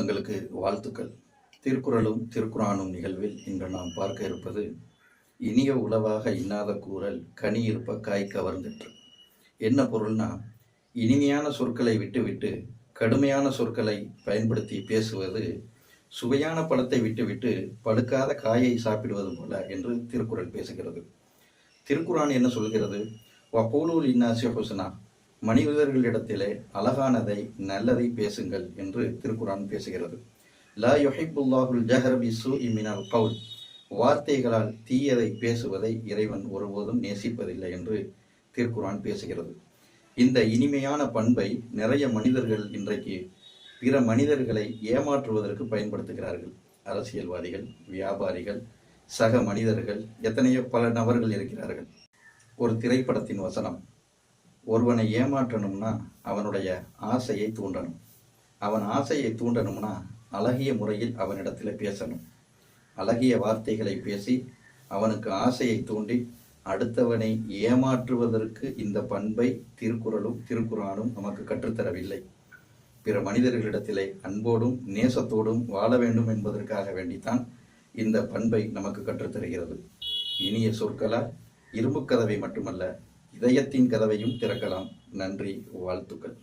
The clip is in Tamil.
சொந்தங்களுக்கு வாழ்த்துக்கள். திருக்குறளும் திருக்குரானும் நிகழ்வில் இன்று நாம் பார்க்க இருப்பது, இனிய உளவாக இன்னாத கூறல் கனி இருப்ப காய் கவர்ந்திற்று. என்ன பொருள்னா, இனிமையான சொற்களை விட்டுவிட்டு கடுமையான சொற்களை பயன்படுத்தி பேசுவது சுவையான பழத்தை விட்டுவிட்டு பழுக்காத காயை சாப்பிடுவது போல என்று திருக்குறள் பேசுகிறது. திருக்குரான் என்ன சொல்கிறது? வகூலு லின்னாஸி ஹுஸ்னா, மனிதர்களிடத்திலே அழகானதை நல்லதை பேசுங்கள் என்று திருக்குரான் பேசுகிறது. லா யுஹிப்புல்லாஹுல் ஜஹர பிஸ்ஸூஇ மினல் கவுல், வார்த்தைகளால் தீயதை பேசுவதை இறைவன் ஒருபோதும் நேசிப்பதில்லை என்று திருக்குரான் பேசுகிறது. இந்த இனிமையான பண்பை நிறைய மனிதர்கள் இன்றைக்கு பிற மனிதர்களை ஏமாற்றுவதற்கு பயன்படுத்துகிறார்கள். அரசியல்வாதிகள், வியாபாரிகள், சக மனிதர்கள், எத்தனையோ பல நபர்கள் இருக்கிறார்கள். ஒரு திரைப்படத்தின் வசனம், ஒருவனை ஏமாற்றணும்னா அவனுடைய ஆசையை தூண்டணும். அவன் ஆசையை தூண்டணும்னா அழகிய முறையில் அவனிடத்தில் பேசணும். அழகிய வார்த்தைகளை பேசி அவனுக்கு ஆசையை தூண்டி அடுத்தவனை ஏமாற்றுவதற்கு இந்த பண்பை திருக்குறளும் திருக்குரானும் நமக்கு கற்றுத்தரவில்லை. பிற மனிதர்களிடத்திலே அன்போடும் நேசத்தோடும் வாழ வேண்டும் என்பதற்காக வேண்டித்தான் இந்த பண்பை நமக்கு கற்றுத்தருகிறது. இனிய சொற்களால் இரும்பு கதவை மட்டுமல்ல, இதயத்தின் கதவையும் திறக்கலாம். நன்றி, வாழ்த்துக்கள்.